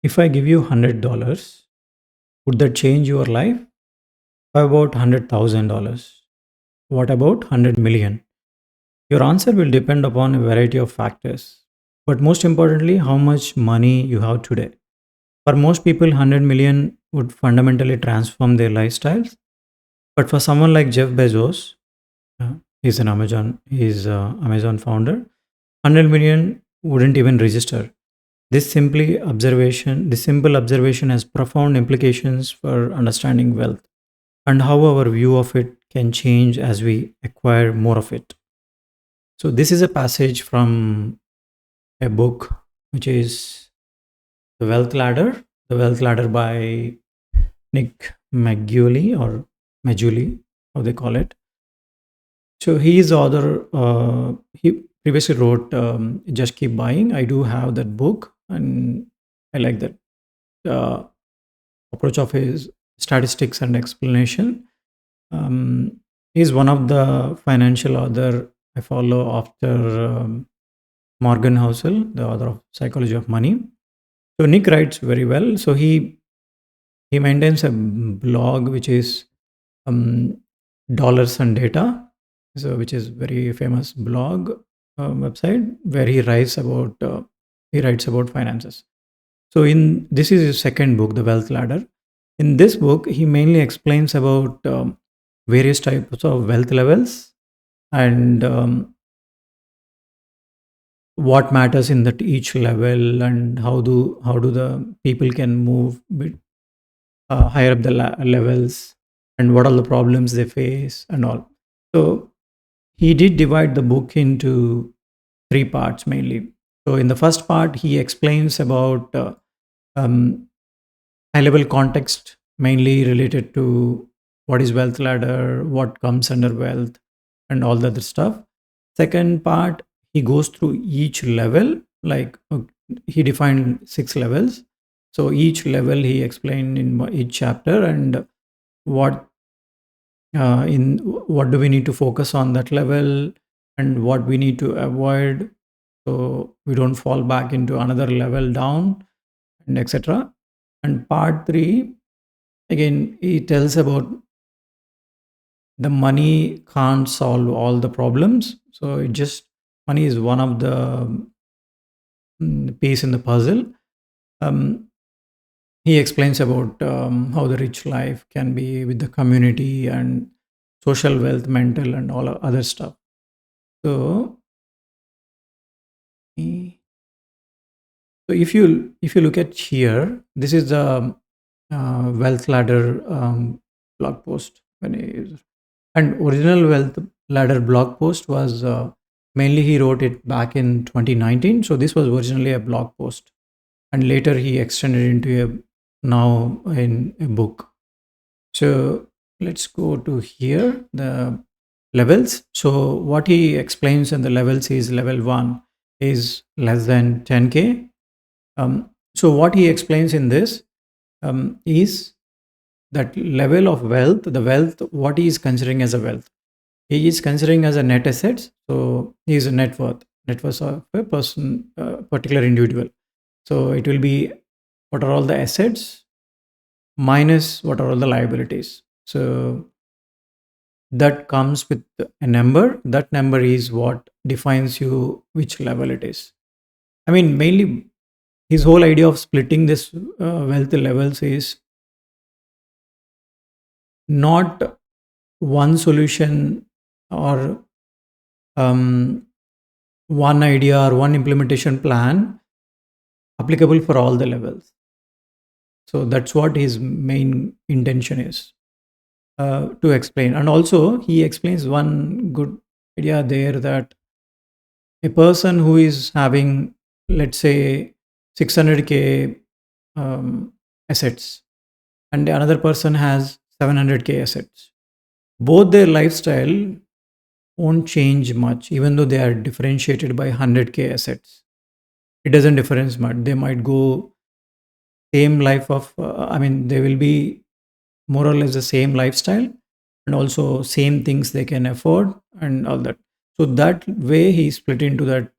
If I give you $100, would that change your life? How about $100,000? What about 100 million? Your answer will depend upon a variety of factors. But most importantly, how much money you have today. For most people, 100 million would fundamentally transform their lifestyles. But for someone like Jeff Bezos, uh, he's Amazon founder, 100 million wouldn't even register. This simple observation has profound implications for understanding wealth and how our view of it can change as we acquire more of it. So, this is a passage from a book which is The Wealth Ladder, The Wealth Ladder by Nick Maggiulli or Maggiulli, how they call it. So, he is the author, he previously wrote Just Keep Buying. I do have that book and I like that uh, approach of his statistics and explanation. Um, he's one of the financial author I follow after Morgan Housel, the author of Psychology of Money. So Nick writes very well. So he maintains a blog which is um, Dollars and Data, so which is very famous blog website where he writes about finances. So in this is his second book, The Wealth Ladder. In this book, he mainly explains about various types of wealth levels and what matters in that each level and how do the people can move higher up the levels and what are the problems they face and all. So he did divide the book into three parts mainly. So in the first part, he explains about um, high level context, mainly related to what is wealth ladder, what comes under wealth, and all the other stuff. Second part, he goes through each level, like he defined six levels. So each level he explained in each chapter and what what do we need to focus on that level and what we need to avoid so we don't fall back into another level down and etc. And part 3, again, he tells about the money can't solve all the problems. So it just money is one of the piece in the puzzle. Um, he explains about how the rich life can be with the community and social wealth, mental, and all other stuff. So, eh, so if you look at here, this is the wealth ladder blog post. And original wealth ladder blog post was mainly he wrote it back in 2019. So this was originally a blog post, and later he extended into a now in a book. So let's go to here the levels. So what he explains in the levels is level 1 is less than 10k. So what he explains in this is that level of wealth, the wealth, what he is considering as a wealth. He is considering as a net assets. So he is a net worth of a person, particular individual. So it will be what are all the assets minus what are all the liabilities. So that comes with a number. That number is what defines you which level it is. I mean, mainly his whole idea of splitting this wealth levels is not one solution or um, one idea or one implementation plan applicable for all the levels. So that's what his main intention is to explain. And also, he explains one good idea there that a person who is having, let's say, 600k assets and another person has 700k assets, both their lifestyle won't change much, even though they are differentiated by 100k assets. It doesn't difference much. They might go same life of, I mean, they will be more or less the same lifestyle and also same things they can afford and all that. So that way he split into that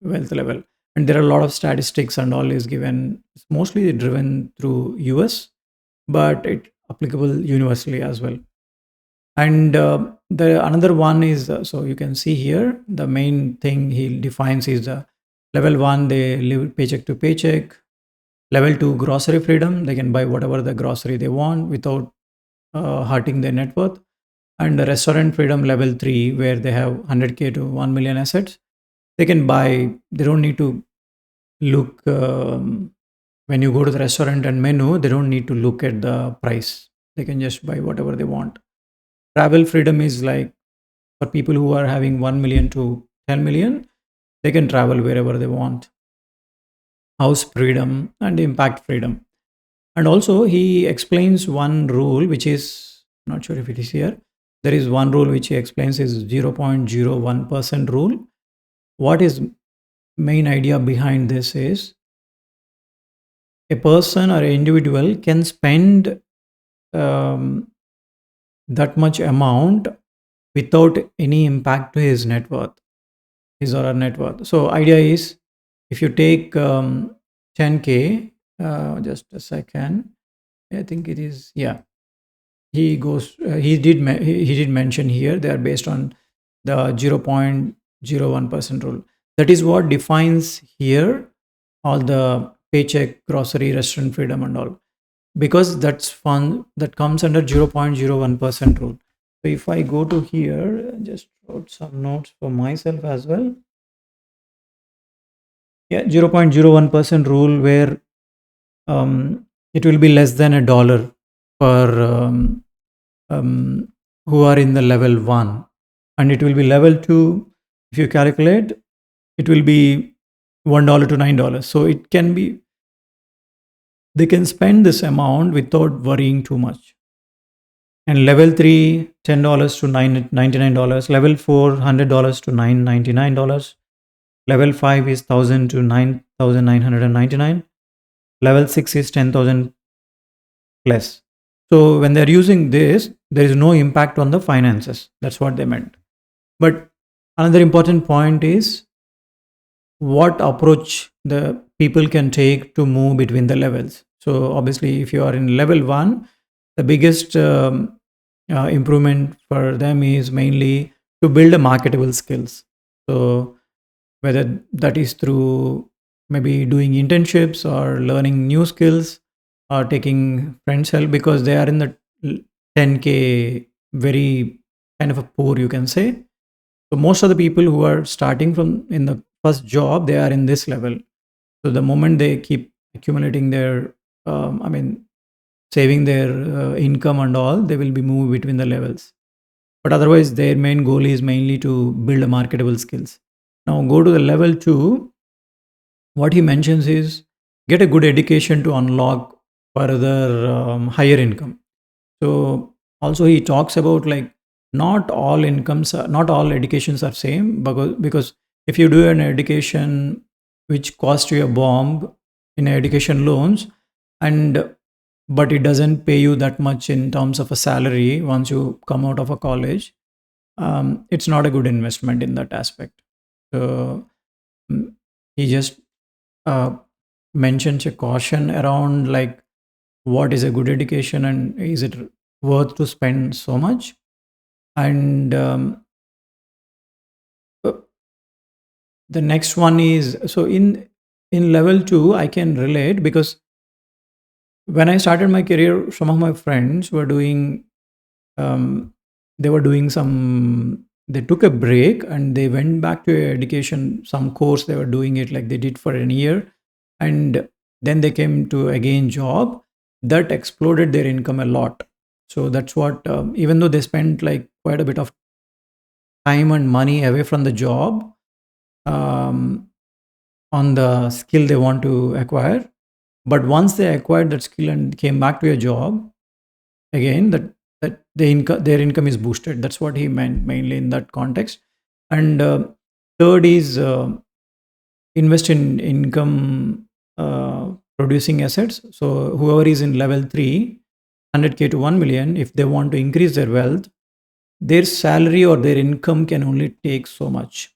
wealth level. and there are a lot of statistics and all is given. It's mostly driven through US, but it applicable universally as well. And the another one is, so you can see here the main thing he defines is the level one, they live paycheck to paycheck. Level two, grocery freedom, they can buy whatever the grocery they want without hurting their net worth. And the restaurant freedom, level three, where they have 100K to 1 million assets, they can buy, they don't need to look, when you go to the restaurant and menu, they don't need to look at the price, they can just buy whatever they want. Travel freedom is like for people who are having 1 million to 10 million, they can travel wherever they want. House freedom and impact freedom. And also he explains one rule which is, not sure if it is here, there is one rule which he explains is 0.01% rule. What is main idea behind this is a person or an individual can spend um, that much amount without any impact to his net worth, his or her net worth. So idea is, if you take 10K, just a second, I think it is, yeah, he goes, he did mention here they are based on the 0.01% rule. That is what defines here all the paycheck, grocery, restaurant freedom and all, because that's fun, that comes under 0.01% rule. So if I go to here, just wrote some notes for myself as well. Yeah, 0.01% rule, where it will be less than a dollar per who are in the level 1, and it will be level 2. If you calculate, it will be $1 to $9. So it can be, they can spend this amount without worrying too much. And level 3, $10 to $99. Level 4, $100 to $999. Level 5 is 1,000 to 9,999. Level 6 is 10,000 plus. So when they're using this, there is no impact on the finances. That's what they meant. But another important point is what approach the people can take to move between the levels. So obviously, if you are in level 1, the biggest improvement for them is mainly to build a marketable skills. So whether that is through maybe doing internships or learning new skills or taking friends help, because they are in the 10K, very kind of a poor, you can say. So most of the people who are starting from in the first job, they are in this level. So the moment they keep accumulating their I mean saving their income and all, they will be moved between the levels. But otherwise their main goal is mainly to build a marketable skills. Now go to the level 2. What he mentions is get a good education to unlock further higher income. So also he talks about like not all incomes not all educations are same, because if you do an education which cost you a bomb in education loans, and but it doesn't pay you that much in terms of a salary once you come out of a college, it's not a good investment in that aspect. So he just uh, mentions a caution around like what is a good education and is it worth to spend so much. And uh, the next one is, so in level 2 I can relate, because when I started my career, some of my friends were doing um, they were doing some, they took a break and they went back to education, some course they were doing it, like they did for a year, and then they came to again job that exploded their income a lot. So that's what, even though they spent like quite a bit of time and money away from the job, um, on the skill they want to acquire, but once they acquired that skill and came back to a job again, that their income is boosted. That's what he meant mainly in that context. And third is invest in income producing assets. So whoever is in level 3, 100K to 1 million, if they want to increase their wealth, their salary or their income can only take so much.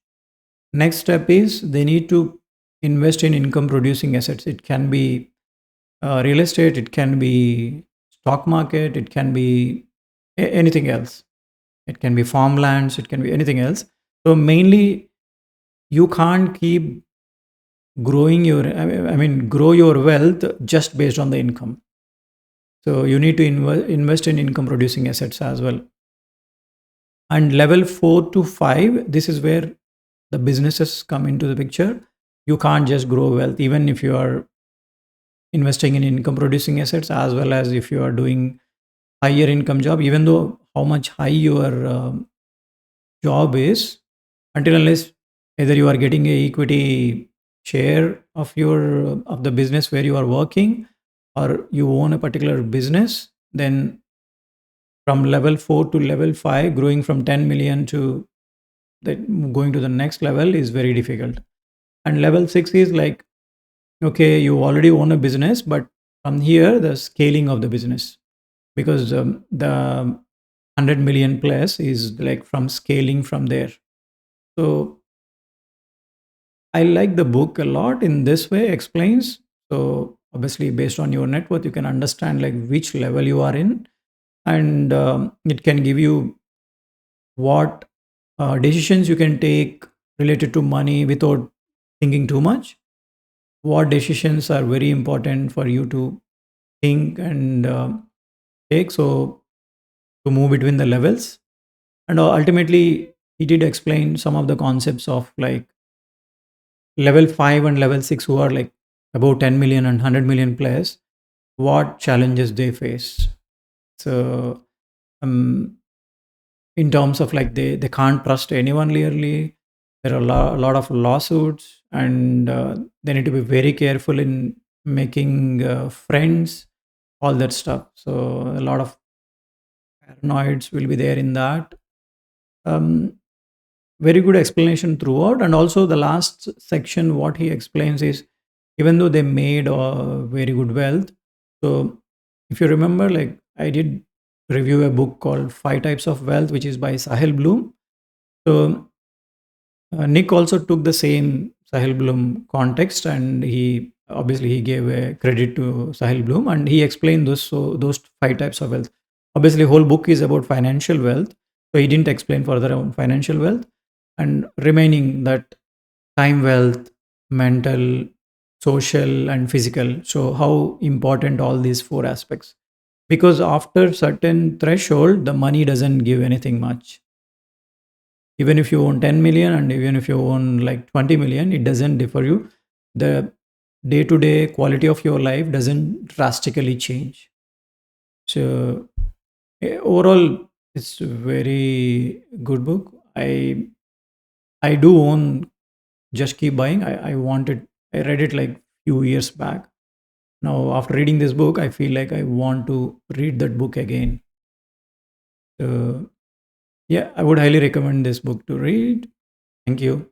Next step is they need to invest in income producing assets. It can be real estate, it can be stock market, it can be anything else. It can be farmlands, it can be anything else. So mainly, you can't keep growing your, I mean, grow your wealth just based on the income. So you need to invest in income producing assets as well. And level 4 to 5, this is where the businesses come into the picture. You can't just grow wealth even if you are investing in income producing assets, as well as if you are doing higher income job, even though how much high your job is, until unless either you are getting a equity share of your of the business where you are working, or you own a particular business, then from level 4 to level 5, growing from 10 million to going to the next level is very difficult. And level 6 is like, okay, you already own a business, but from here the scaling of the business, because the 100 million plus is like from scaling from there. So I like the book a lot in this way, explains. So obviously, based on your net worth, you can understand like which level you are in, and it can give you what decisions you can take related to money without thinking too much. What decisions are very important for you to think and take. So to move between the levels, and ultimately, he did explain some of the concepts of like level 5 and level 6, who are like about 10 million and 100 million players, what challenges they face. So um, in terms of like they can't trust anyone clearly, there are a lot of lawsuits, and they need to be very careful in making friends, all that stuff. So a lot of paranoids will be there in that. um, Very good explanation throughout. And also the last section, what he explains is, even though they made very good wealth, so if you remember, like I did review a book called Five Types of Wealth, which is by Sahel Bloom. So Nick also took the same Sahel Bloom context, and he obviously he gave a credit to Sahel Bloom, and he explained those, so those five types of wealth. Obviously, whole book is about financial wealth, so he didn't explain further on financial wealth, and remaining that time wealth, mental, social, and physical. So how important all these four aspects? Because after certain threshold, the money doesn't give anything much. Even if you own 10 million and even if you own like 20 million, it doesn't differ you. The day to day quality of your life doesn't drastically change. So overall, it's a very good book. I do own Just Keep Buying. I read it like few years back. Now after reading this book, I feel like I want to read that book again. So yeah, I would highly recommend this book to read. Thank you.